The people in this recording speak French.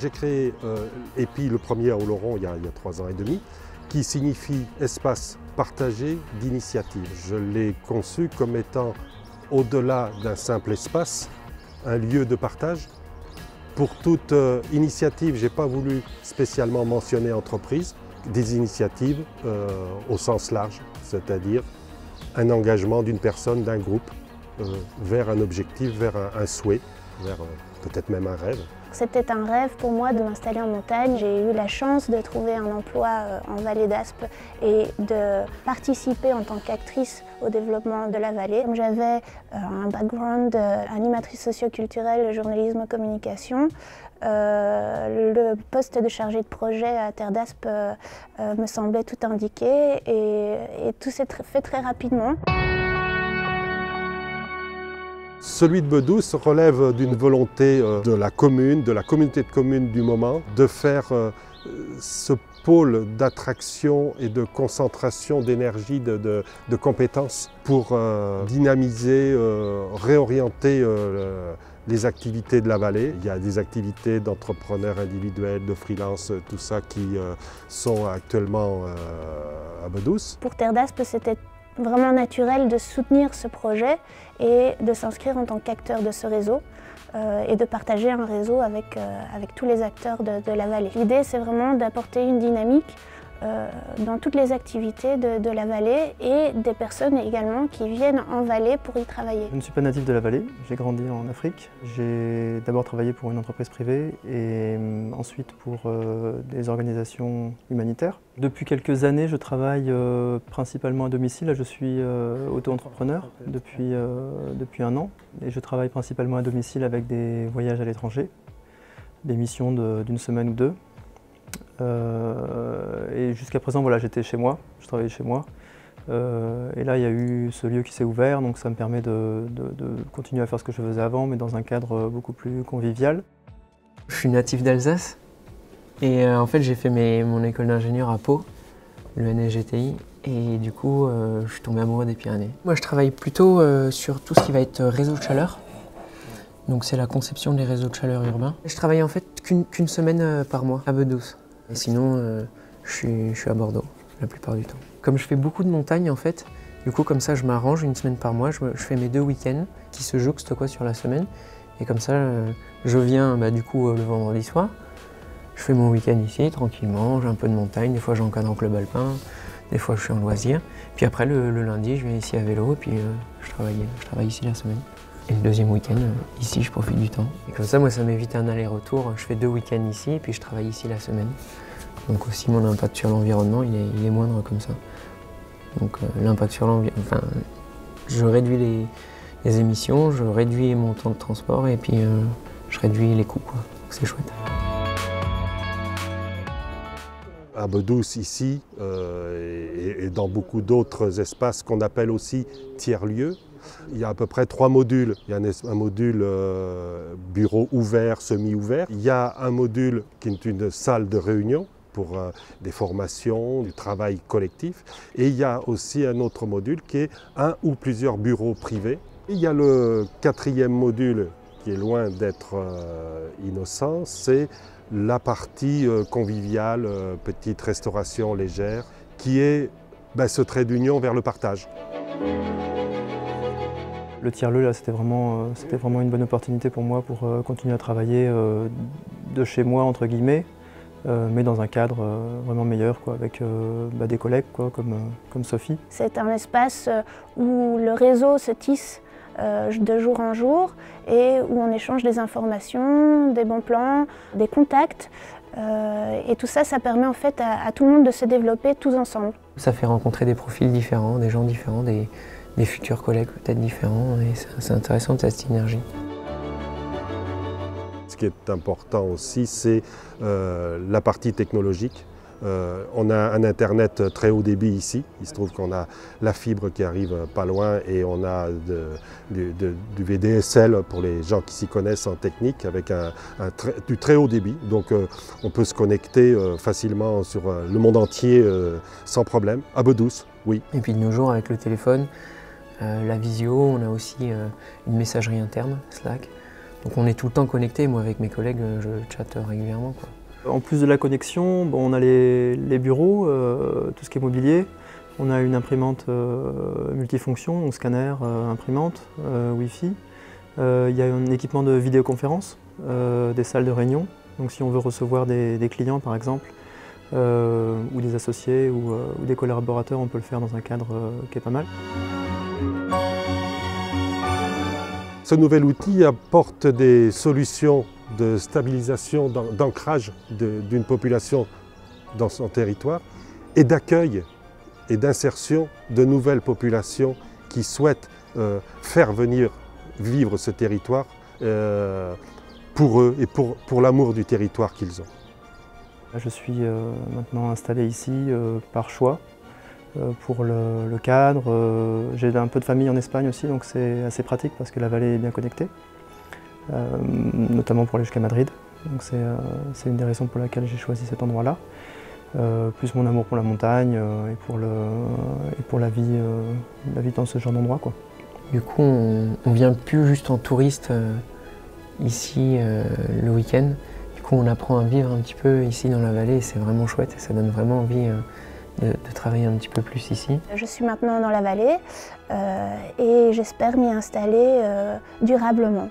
j'ai créé EPI, le premier à Oloron, il y a 3 ans et demi, qui signifie espace partagé d'initiative. Je l'ai conçu comme étant, au-delà d'un simple espace, un lieu de partage. Pour toute initiative, je n'ai pas voulu spécialement mentionner entreprise, des initiatives au sens large, c'est-à-dire un engagement d'une personne, d'un groupe, vers un objectif, vers un souhait, vers peut-être même un rêve. C'était un rêve pour moi de m'installer en montagne. J'ai eu la chance de trouver un emploi en vallée d'Aspe et de participer en tant qu'actrice au développement de la vallée. J'avais un background animatrice socio-culturelle, journalisme, communication. Le poste de chargée de projet à Terre d'Aspe me semblait tout indiqué et tout s'est fait très rapidement. Celui de Bedouce relève d'une volonté de la commune, de la communauté de communes du moment, de faire ce pôle d'attraction et de concentration d'énergie, de compétences pour dynamiser, réorienter les activités de la vallée. Il y a des activités d'entrepreneurs individuels, de freelance, tout ça qui sont actuellement à Bedouce. Pour Terre d'Aspe, c'était vraiment naturel de soutenir ce projet et de s'inscrire en tant qu'acteur de ce réseau et de partager un réseau avec tous les acteurs de la vallée. L'idée, c'est vraiment d'apporter une dynamique dans toutes les activités de la vallée et des personnes également qui viennent en vallée pour y travailler. Je ne suis pas natif de la vallée, j'ai grandi en Afrique. J'ai d'abord travaillé pour une entreprise privée et ensuite pour des organisations humanitaires. Depuis quelques années, je travaille principalement à domicile. Là, je suis auto-entrepreneur depuis 1 an et je travaille principalement à domicile avec des voyages à l'étranger, des missions d'une semaine ou 2. Et jusqu'à présent, voilà, j'étais chez moi, je travaillais chez moi. Et là, il y a eu ce lieu qui s'est ouvert, donc ça me permet de continuer à faire ce que je faisais avant, mais dans un cadre beaucoup plus convivial. Je suis natif d'Alsace et en fait, j'ai fait mon école d'ingénieur à Pau, le NSGTI, et du coup, je suis tombé amoureux des Pyrénées. Moi, je travaille plutôt sur tout ce qui va être réseau de chaleur. Donc c'est la conception des réseaux de chaleur urbains. Je travaille en fait qu'une semaine par mois à Bedouce. Et sinon, je suis à Bordeaux la plupart du temps. Comme je fais beaucoup de montagnes en fait, du coup comme ça je m'arrange une semaine par mois, je fais mes 2 week-ends qui se jouxtent quoi sur la semaine. Et comme ça, je viens du coup le vendredi soir, je fais mon week-end ici tranquillement, j'ai un peu de montagne, des fois j'encadre en club alpin, des fois je suis en loisir. Puis après le lundi, je viens ici à vélo et puis je travaille ici la semaine. Et le deuxième week-end, ici, je profite du temps. Et comme ça, moi, ça m'évite un aller-retour. Je fais 2 week-ends ici et puis je travaille ici la semaine. Donc aussi, mon impact sur l'environnement, il est moindre comme ça. Donc l'impact sur l'environnement, enfin, je réduis les émissions, je réduis mon temps de transport et puis je réduis les coûts, quoi. C'est chouette. À Bedouce, ici, et dans beaucoup d'autres espaces qu'on appelle aussi tiers-lieux, il y a à peu près 3 modules. Il y a un module bureau ouvert, semi-ouvert. Il y a un module qui est une salle de réunion pour des formations, du travail collectif. Et il y a aussi un autre module qui est un ou plusieurs bureaux privés. Et il y a le 4e module qui est loin d'être innocent, c'est la partie conviviale, petite restauration légère, qui est ce trait d'union vers le partage. Le tiers-lieu, là, c'était vraiment une bonne opportunité pour moi pour continuer à travailler de chez moi, entre guillemets, mais dans un cadre vraiment meilleur, quoi, avec des collègues quoi, comme Sophie. C'est un espace où le réseau se tisse de jour en jour et où on échange des informations, des bons plans, des contacts. Et tout ça, ça permet en fait à tout le monde de se développer tous ensemble. Ça fait rencontrer des profils différents, des gens différents, des futurs collègues peut-être différents, et c'est intéressant cette synergie. Ce qui est important aussi, c'est la partie technologique. On a un internet très haut débit ici, il se trouve qu'on a la fibre qui arrive pas loin et on a du VDSL pour les gens qui s'y connaissent en technique avec du très haut débit. Donc on peut se connecter facilement sur le monde entier sans problème, à Bedouce, oui. Et puis de nos jours avec le téléphone, la visio, on a aussi une messagerie interne, Slack. Donc on est tout le temps connectés, moi avec mes collègues je chatte régulièrement, quoi. En plus de la connexion, bon, on a les bureaux, tout ce qui est mobilier. On a une imprimante multifonction, donc scanner, imprimante, Wi-Fi. Il y a un équipement de vidéoconférence, des salles de réunion. Donc si on veut recevoir des clients par exemple, ou des associés ou des collaborateurs, on peut le faire dans un cadre qui est pas mal. Ce nouvel outil apporte des solutions de stabilisation, d'ancrage d'une population dans son territoire et d'accueil et d'insertion de nouvelles populations qui souhaitent faire venir vivre ce territoire pour eux et pour l'amour du territoire qu'ils ont. Je suis maintenant installé ici par choix pour le cadre. J'ai un peu de famille en Espagne aussi, donc c'est assez pratique parce que la vallée est bien connectée, notamment pour aller jusqu'à Madrid. Donc c'est une des raisons pour laquelle j'ai choisi cet endroit-là. Plus mon amour pour la montagne et pour la vie dans ce genre d'endroit, quoi. Du coup, on vient plus juste en touriste ici le week-end. Du coup, on apprend à vivre un petit peu ici dans la vallée et c'est vraiment chouette et ça donne vraiment envie de travailler un petit peu plus ici. Je suis maintenant dans la vallée et j'espère m'y installer durablement.